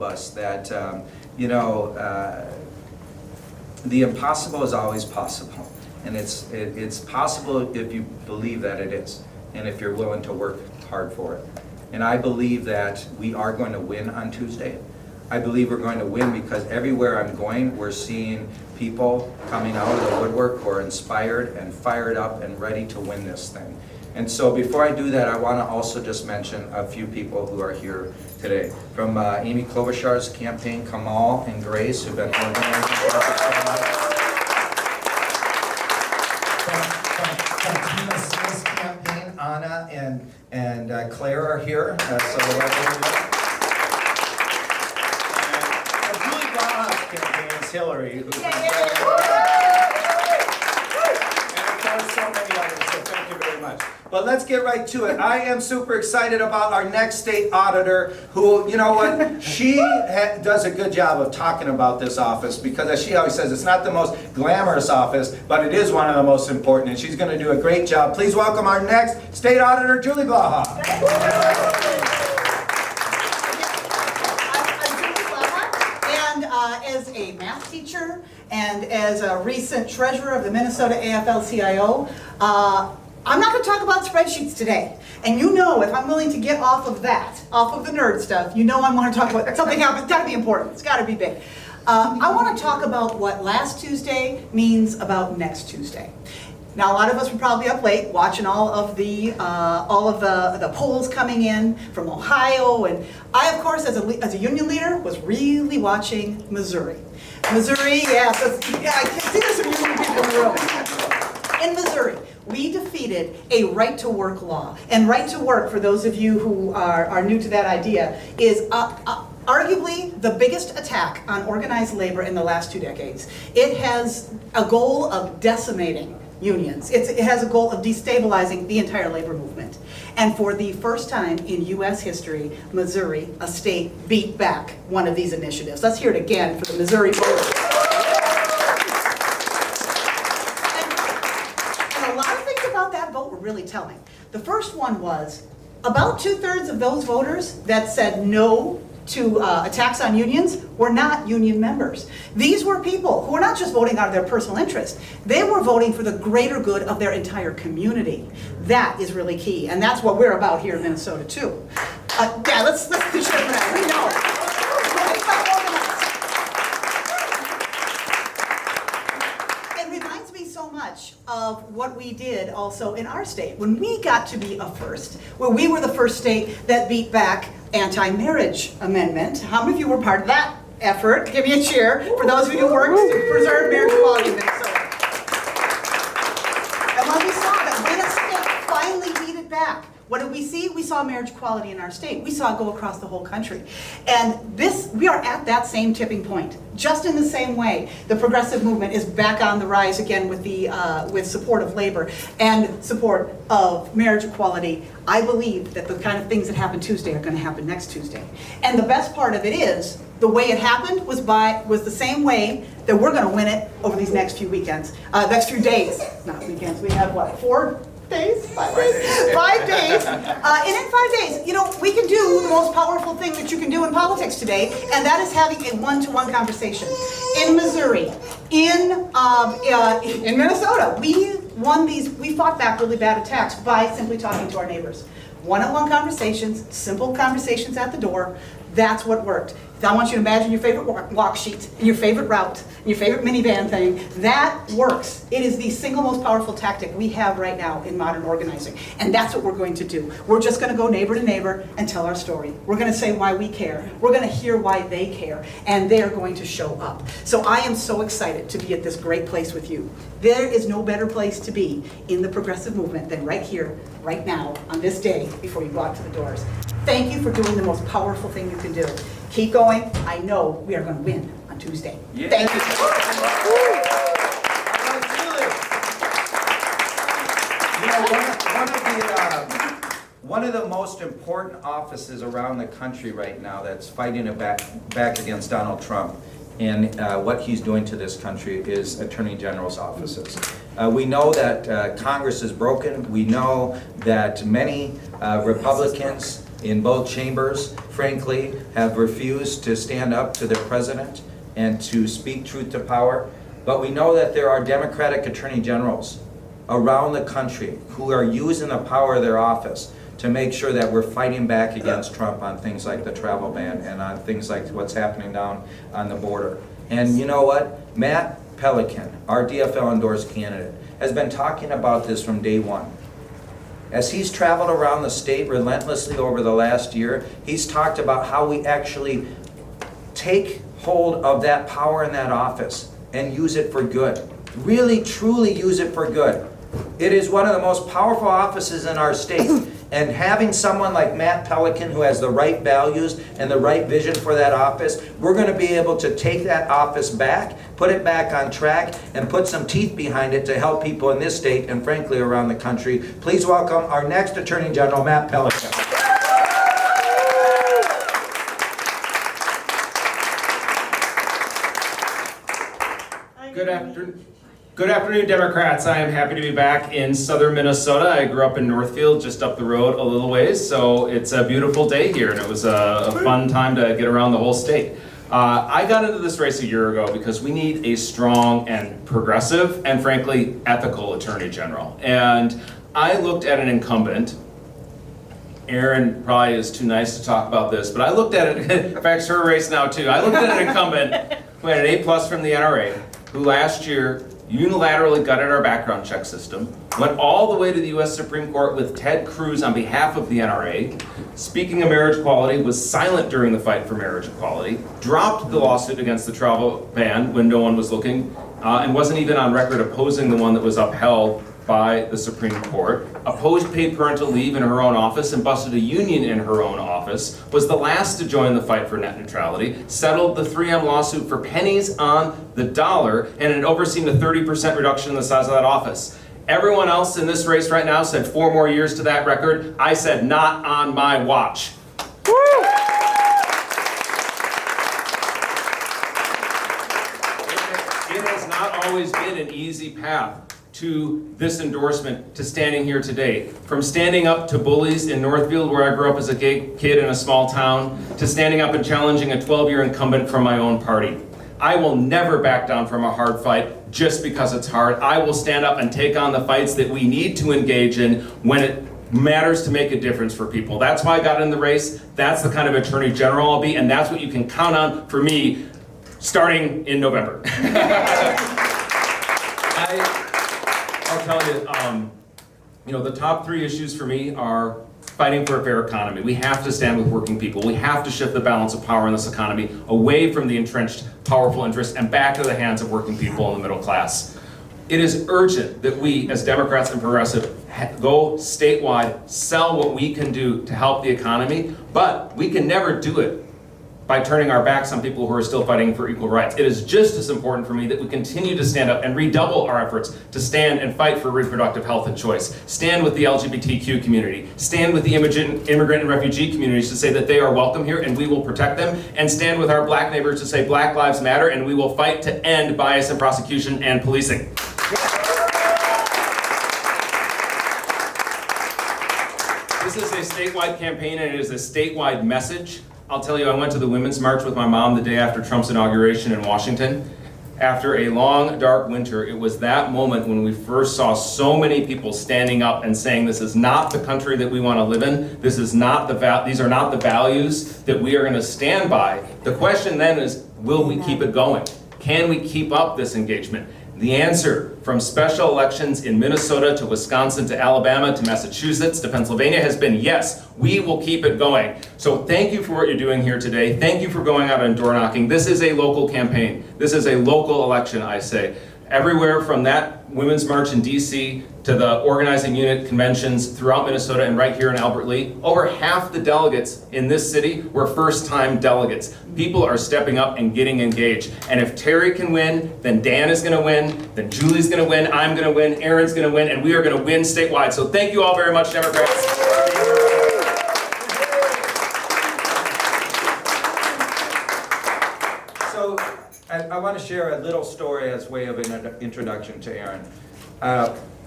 us that, the impossible is always possible. And it's possible if you believe that it is, and if you're willing to work hard for it. And I believe that we are going to win on Tuesday. I believe we're going to win because everywhere I'm going, we're seeing people coming out of the woodwork who are inspired and fired up and ready to win this thing. And so before I do that, I want to also just mention a few people who are here today. From Amy Klobuchar's campaign, Kamal and Grace, who've been organizing. From Tina Smith's campaign, Anna and Claire are here. So Julie Baha's campaign is Hillary, who's and of course so many others, so thank you very much. But let's get right to it. I am super excited about our next state auditor who, you know what, she does a good job of talking about this office because as she always says, it's not the most glamorous office, but it is one of the most important, and she's going to do a great job. Please welcome our next state auditor, Julie Baha. I'm Julie Baha, and as a math teacher and as a recent treasurer of the Minnesota AFL-CIO, I'm not going to talk about spreadsheets today. And you know, if I'm willing to get off of that, off of the nerd stuff, you know I want to talk about something else. It's got to be important. It's got to be big. I want to talk about what last Tuesday means about next Tuesday. Now, a lot of us were probably up late watching all of the polls coming in from Ohio, and I, of course, as a union leader, was really watching Missouri. Missouri, yes, I can see there's some union people in the room. In Missouri, we defeated a right-to-work law. And right-to-work, for those of you who are new to that idea, is arguably the biggest attack on organized labor in the last 2 decades. It has a goal of decimating unions. It has a goal of destabilizing the entire labor movement. And for the first time in U.S. history, Missouri, a state, beat back one of these initiatives. Let's hear it again for the Missouri voters. Really telling. The first one was about 2/3 of those voters that said no to attacks on unions were not union members. These were people who were not just voting out of their personal interest. They were voting for the greater good of their entire community. That is really key, and that's what we're about here in Minnesota too. Yeah, let's do shit for that. We know. Of what we did also in our state when we got to be a first, where we were the first state that beat back anti-marriage amendment. How many of you were part of that effort? Give me a cheer for those of you who worked to preserve marriage equality in Minnesota. And when we saw that, when a state finally beat it back, what did we see? We saw marriage equality in our state. We saw it go across the whole country. And we are at that same tipping point. Just in the same way, the progressive movement is back on the rise again with support of labor and support of marriage equality. I believe that the kind of things that happen Tuesday are going to happen next Tuesday. And the best part of it is, the way it happened was the same way that we're going to win it over these next few weekends, next few days, not weekends. We have what, 4 days? 5 days? 5 days. And in 5 days, you know, we can do the most powerful thing that you can do in politics today, and that is having a one-to-one conversation. In Missouri, in Minnesota, we fought back really bad attacks by simply talking to our neighbors. One-on-one conversations, simple conversations at the door, that's what worked. I want you to imagine your favorite walk sheet, your favorite route, your favorite minivan thing. That works. It is the single most powerful tactic we have right now in modern organizing. And that's what we're going to do. We're just going to go neighbor to neighbor and tell our story. We're going to say why we care. We're going to hear why they care. And they're going to show up. So I am so excited to be at this great place with you. There is no better place to be in the progressive movement than right here, right now, on this day before you go out to the doors. Thank you for doing the most powerful thing you can do. Keep going. I know we are going to win on Tuesday. Yeah. Thank you. One of the most important offices around the country right now that's fighting it back against Donald Trump and what he's doing to this country is Attorney General's offices. We know that Congress is broken. We know that many Republicans in both chambers, frankly, have refused to stand up to their president and to speak truth to power. But we know that there are Democratic attorney generals around the country who are using the power of their office to make sure that we're fighting back against Trump on things like the travel ban and on things like what's happening down on the border. And you know what? Matt Pelican, our DFL endorsed candidate, has been talking about this from day one. As he's traveled around the state relentlessly over the last year, he's talked about how we actually take hold of that power in that office and use it for good. Really, truly use it for good. It is one of the most powerful offices in our state. And having someone like Matt Pelican who has the right values and the right vision for that office, we're going to be able to take that office back, put it back on track, and put some teeth behind it to help people in this state and frankly around the country. Please welcome our next Attorney General, Matt Pelican. Good afternoon, Democrats. I am happy to be back in southern Minnesota. I grew up in Northfield, just up the road a little ways, so it's a beautiful day here, and it was a fun time to get around the whole state. I got into this race a year ago because we need a strong and progressive and frankly ethical Attorney General. And I looked at an incumbent. Erin probably is too nice to talk about this, but I looked at it, in fact, it's her race now too. I looked at an incumbent who had an A+ from the NRA, who last year unilaterally gutted our background check system, went all the way to the U.S. Supreme Court with Ted Cruz on behalf of the NRA, speaking of marriage equality, was silent during the fight for marriage equality, dropped the lawsuit against the travel ban when no one was looking, and wasn't even on record opposing the one that was upheld by the Supreme Court, opposed paid parental leave in her own office and busted a union in her own office, was the last to join the fight for net neutrality, settled the 3M lawsuit for pennies on the dollar, and had overseen a 30% reduction in the size of that office. Everyone else in this race right now said 4 more years to that record. I said not on my watch. It has not always been an easy path to this endorsement, to standing here today. From standing up to bullies in Northfield, where I grew up as a gay kid in a small town, to standing up and challenging a 12-year incumbent from my own party. I will never back down from a hard fight just because it's hard. I will stand up and take on the fights that we need to engage in when it matters to make a difference for people. That's why I got in the race. That's the kind of Attorney General I'll be, and that's what you can count on for me starting in November. I'll tell you, the top 3 issues for me are fighting for a fair economy. We have to stand with working people. We have to shift the balance of power in this economy away from the entrenched powerful interests and back to the hands of working people in the middle class. It is urgent that we, as Democrats and progressive, go statewide, sell what we can do to help the economy, but we can never do it by turning our backs on people who are still fighting for equal rights. It is just as important for me that we continue to stand up and redouble our efforts to stand and fight for reproductive health and choice. Stand with the LGBTQ community. Stand with the immigrant and refugee communities to say that they are welcome here and we will protect them. And stand with our black neighbors to say Black Lives Matter and we will fight to end bias in prosecution and policing. This is a statewide campaign and it is a statewide message. I'll tell you, I went to the Women's March with my mom the day after Trump's inauguration in Washington. After a long, dark winter, it was that moment when we first saw so many people standing up and saying, this is not the country that we want to live in. These are not the values that we are going to stand by. The question then is, will we keep it going? Can we keep up this engagement? The answer, from special elections in Minnesota to Wisconsin to Alabama to Massachusetts to Pennsylvania, has been yes, we will keep it going. So thank you for what you're doing here today. Thank you for going out and door knocking. This is a local campaign. This is a local election, I say. Everywhere from that Women's March in DC to the organizing unit conventions throughout Minnesota and right here in Albert Lea, over half the delegates in this city were first-time delegates. People are stepping up and getting engaged. And if Terry can win, then Dan is going to win, then Julie's going to win, I'm going to win, Aaron's going to win, and we are going to win statewide. So thank you all very much, Democrats. So I want to share a little story as way of an introduction to Aaron.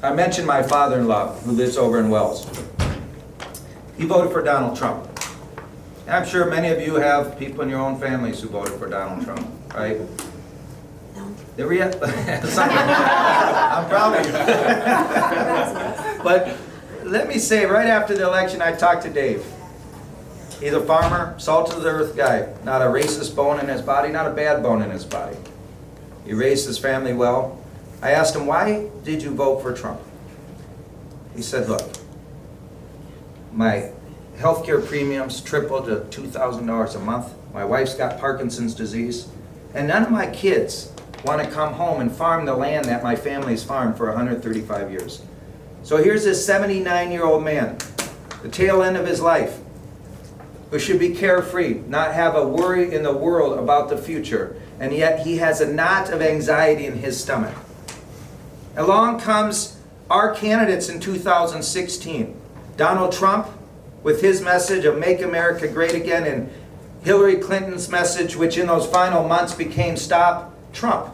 I mentioned my father-in-law who lives over in Wells. He voted for Donald Trump. And I'm sure many of you have people in your own families who voted for Donald Trump, right? The I'm proud of you. But let me say, right after the election, I talked to Dave. He's a farmer, salt of the earth guy, not a racist bone in his body, not a bad bone in his body. He raised his family well. I asked him, why did you vote for Trump? He said, look, my healthcare premiums tripled to $2,000 a month. My wife's got Parkinson's disease. And none of my kids want to come home and farm the land that my family's farmed for 135 years. So here's this 79-year-old man, the tail end of his life, who should be carefree, not have a worry in the world about the future, and yet he has a knot of anxiety in his stomach. Along comes our candidates in 2016. Donald Trump, with his message of Make America Great Again, and Hillary Clinton's message, which in those final months became Stop Trump.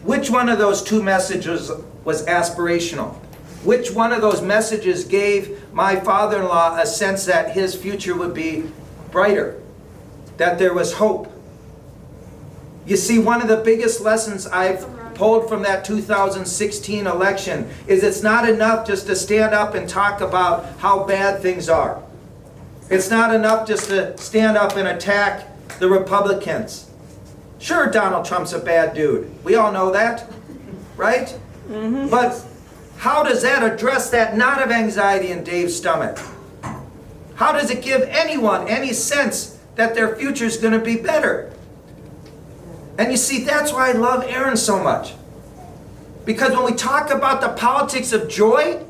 Which one of those two messages was aspirational? Which one of those messages gave my father-in-law a sense that his future would be brighter, that there was hope? You see, one of the biggest lessons I've pulled from that 2016 election is it's not enough just to stand up and talk about how bad things are. It's not enough just to stand up and attack the Republicans. Sure, Donald Trump's a bad dude. We all know that, right? Mm-hmm. But how does that address that knot of anxiety in Dave's stomach? How does it give anyone any sense that their future is going to be better? And you see, that's why I love Aaron so much. Because when we talk about the politics of joy,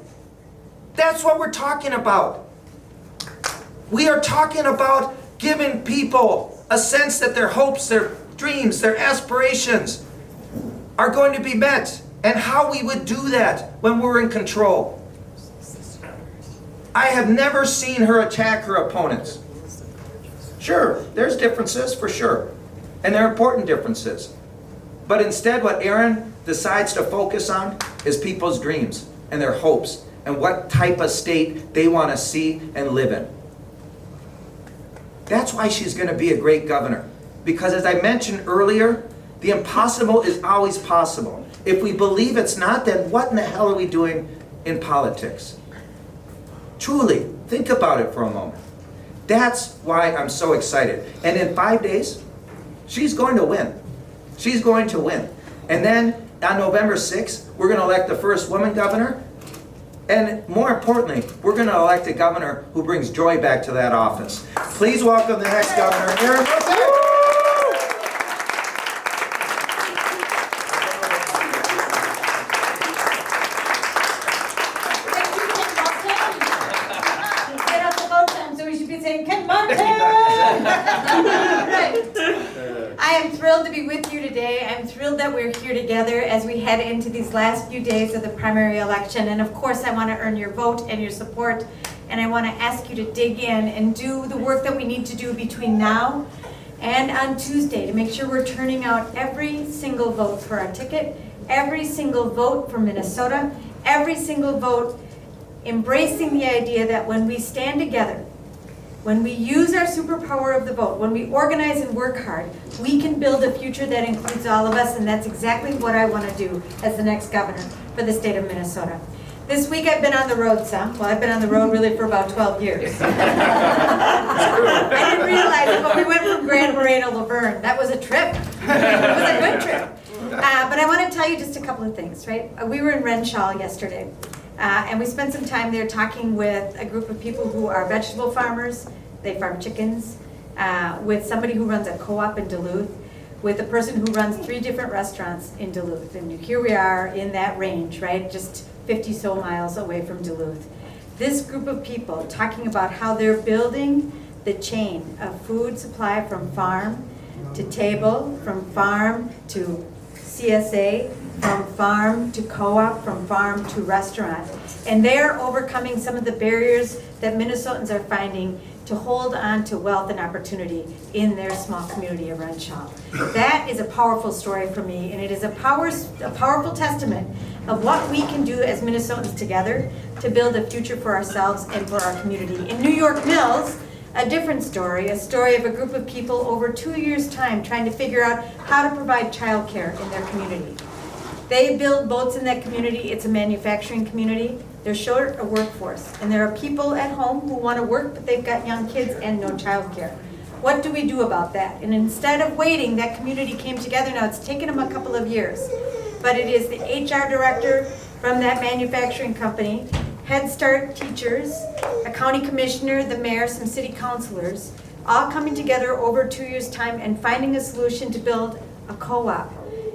that's what we're talking about. We are talking about giving people a sense that their hopes, their dreams, their aspirations are going to be met. And how we would do that when we're in control. I have never seen her attack her opponents. Sure, there's differences for sure. And they're important differences. But instead what Aaron decides to focus on is people's dreams and their hopes and what type of state they want to see and live in. That's why she's going to be a great governor. Because as I mentioned earlier, the impossible is always possible. If we believe it's not, then what in the hell are we doing in politics? Truly, think about it for a moment. That's why I'm so excited. And in 5 days, she's going to win. She's going to win. And then on November 6th, we're going to elect the first woman governor. And more importantly, we're going to elect a governor who brings joy back to that office. Please welcome the next governor, Aaron. I am thrilled to be with you today. I'm thrilled that we're here together as we head into these last few days of the primary election. And of course, I want to earn your vote and your support. And I want to ask you to dig in and do the work that we need to do between now and on Tuesday to make sure we're turning out every single vote for our ticket, every single vote for Minnesota, every single vote embracing the idea that when we stand together, when we use our superpower of the vote, when we organize and work hard, we can build a future that includes all of us, and that's exactly what I want to do as the next governor for the state of Minnesota. This week I've been on the road some. Well, I've been on the road really for about 12 years. I didn't realize it, but we went from Grand Marais to Laverne. That was a trip. It was a good trip. But I want to tell you just a couple of things, right? We were in Renshaw yesterday. And we spent some time there talking with a group of people who are vegetable farmers. They farm chickens. With somebody who runs a co-op in Duluth. With a person who runs 3 different restaurants in Duluth. And here we are in that range, right? Just 50 so miles away from Duluth. This group of people talking about how they're building the chain of food supply from farm to table, from farm to CSA, from farm to co-op, from farm to restaurant. And they're overcoming some of the barriers that Minnesotans are finding to hold on to wealth and opportunity in their small community of Renshaw. That is a powerful story for me, and it is a powerful testament of what we can do as Minnesotans together to build a future for ourselves and for our community. In New York Mills, a different story, a story of a group of people over 2 years' time trying to figure out how to provide childcare in their community. They build boats in that community. It's a manufacturing community. They're short a workforce, and there are people at home who want to work, but they've got young kids and no childcare. What do we do about that? And instead of waiting, that community came together. Now, it's taken them a couple of years, but it is the HR director from that manufacturing company, Head Start teachers, a county commissioner, the mayor, some city councilors, all coming together over 2 years' time and finding a solution to build a co-op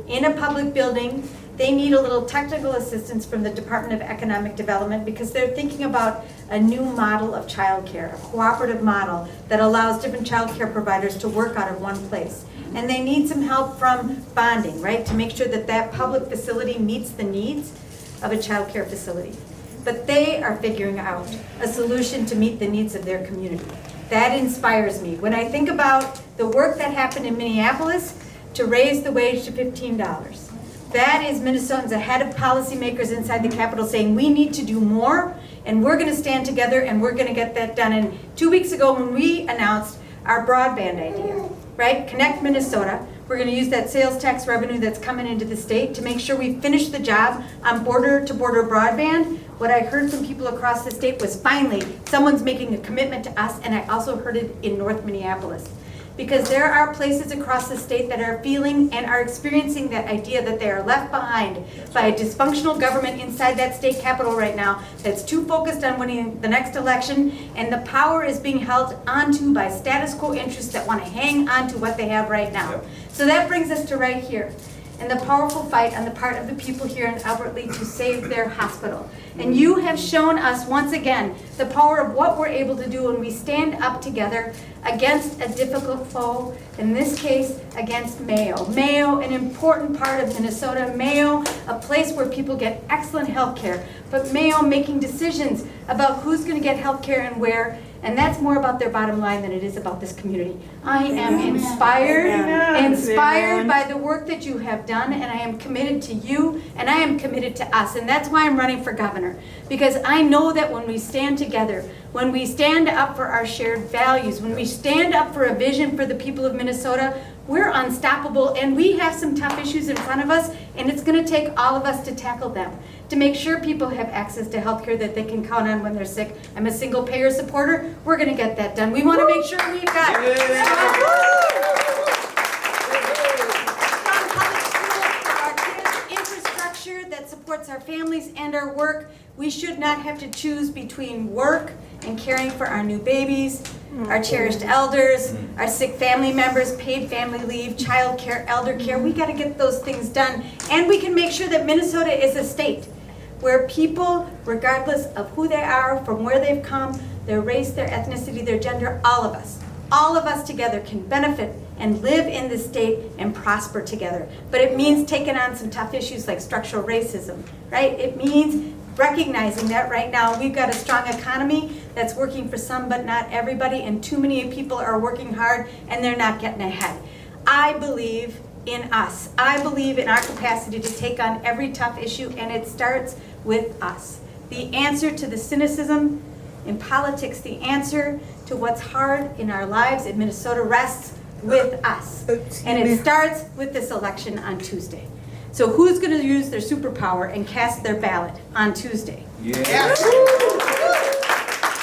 in a public building. They need a little technical assistance from the Department of Economic Development because they're thinking about a new model of childcare, a cooperative model that allows different childcare providers to work out of one place. And they need some help from bonding, right, to make sure that that public facility meets the needs of a childcare facility. But they are figuring out a solution to meet the needs of their community. That inspires me. When I think about the work that happened in Minneapolis to raise the wage to $15, that is Minnesotans ahead of policymakers inside the Capitol saying we need to do more, and we're going to stand together and we're going to get that done. And 2 weeks ago when we announced our broadband idea, right, Connect Minnesota, we're going to use that sales tax revenue that's coming into the state to make sure we finish the job on border-to-border broadband. What I heard from people across the state was finally someone's making a commitment to us, and I also heard it in North Minneapolis. Because there are places across the state that are feeling and are experiencing that idea that they are left behind by a dysfunctional government inside that state capitol right now that's too focused on winning the next election, and the power is being held onto by status quo interests that want to hang on to what they have right now. So that brings us to right here, and the powerful fight on the part of the people here in Albert Lea to save their hospital. And you have shown us once again the power of what we're able to do when we stand up together against a difficult foe, in this case against Mayo. Mayo, an important part of Minnesota. Mayo, a place where people get excellent health care, but Mayo making decisions about who's going to get health care and where. And that's more about their bottom line than it is about this community. I am inspired by the work that you have done, and I am committed to you, and I am committed to us. And that's why I'm running for governor. Because I know that when we stand together, when we stand up for our shared values, when we stand up for a vision for the people of Minnesota, we're unstoppable, and we have some tough issues in front of us, and it's going to take all of us to tackle them, to make sure people have access to health care that they can count on when they're sick. I'm a single payer supporter. We're going to get that done. We want to make sure we've got strong public schools for our kids, infrastructure that supports our families and our work. We should not have to choose between work and caring for our new babies, our cherished elders, our sick family members, paid family leave, child care, elder care. We got to get those things done. And we can make sure that Minnesota is a state where people, regardless of who they are, from where they've come, their race, their ethnicity, their gender, all of us together can benefit and live in this state and prosper together. But it means taking on some tough issues like structural racism, right? It means recognizing that right now we've got a strong economy that's working for some but not everybody, and too many people are working hard and they're not getting ahead. I believe in us. I believe in our capacity to take on every tough issue, and it starts with us. The answer to the cynicism in politics, the answer to what's hard in our lives in Minnesota rests with us. And it starts with this election on Tuesday. So who's going to use their superpower and cast their ballot on Tuesday? Yeah.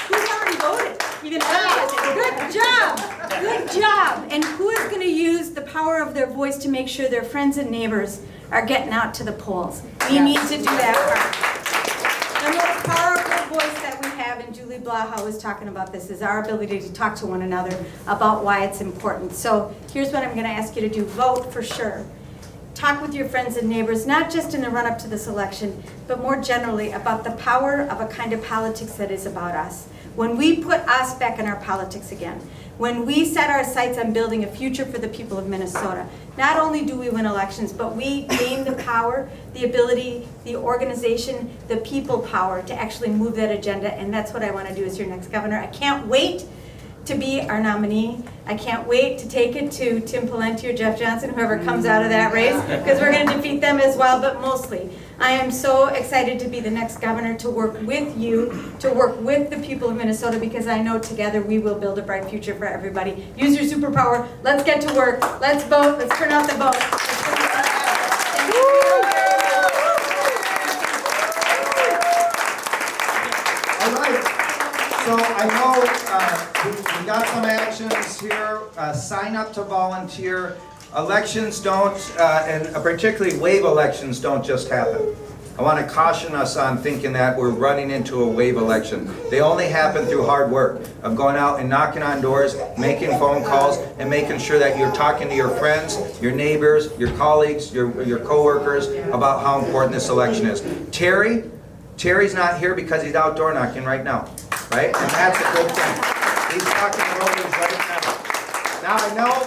Who's already voted? Even good job. Good job. And who is going to use the power of their voice to make sure their friends and neighbors are getting out to the polls? We need to do that part. The most powerful voice that we have, and Julie Blaha was talking about this, is our ability to talk to one another about why it's important. So here's what I'm going to ask you to do. Vote for sure. Talk with your friends and neighbors, not just in the run-up to this election, but more generally about the power of a kind of politics that is about us. When we put us back in our politics again, when we set our sights on building a future for the people of Minnesota, not only do we win elections, but we gain the power, the ability, the organization, the people power to actually move that agenda, and that's what I want to do as your next governor. I can't wait to be our nominee. I can't wait to take it to Tim Pawlenty or Jeff Johnson, whoever comes out of that race, because we're going to defeat them as well. But mostly, I am so excited to be the next governor, to work with you, to work with the people of Minnesota, because I know together we will build a bright future for everybody. Use your superpower. Let's get to work. Let's vote. Let's turn out the vote. Thank you. All right. So I know we got some actions here. Sign up to volunteer. Elections don't, and particularly wave elections don't just happen. I want to caution us on thinking that we're running into a wave election. They only happen through hard work of going out and knocking on doors, making phone calls, and making sure that you're talking to your friends, your neighbors, your colleagues, your coworkers about how important this election is. Terry's not here because he's outdoor knocking right now, right? And that's a good thing. He's talking to voters right now. Now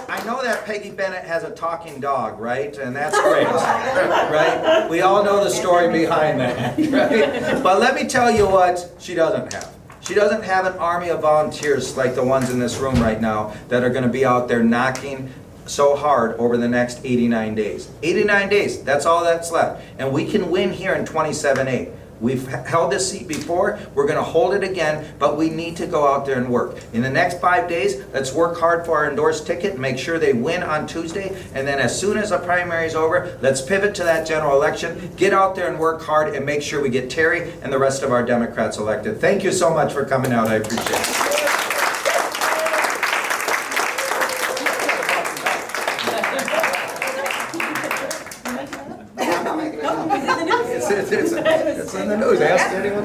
I know that Peggy Bennett has a talking dog, right? And that's great, right? We all know the story behind that, right? But let me tell you what she doesn't have. She doesn't have an army of volunteers like the ones in this room right now that are going to be out there knocking so hard over the next 89 days. 89 days, that's all that's left. And we can win here in 27-8. We've held this seat before, we're going to hold it again, but we need to go out there and work. In the next 5 days, let's work hard for our endorsed ticket, make sure they win on Tuesday, and then as soon as the primary is over, let's pivot to that general election, get out there and work hard, and make sure we get Terry and the rest of our Democrats elected. Thank you so much for coming out, I appreciate it. It's in the news. Ask anyone.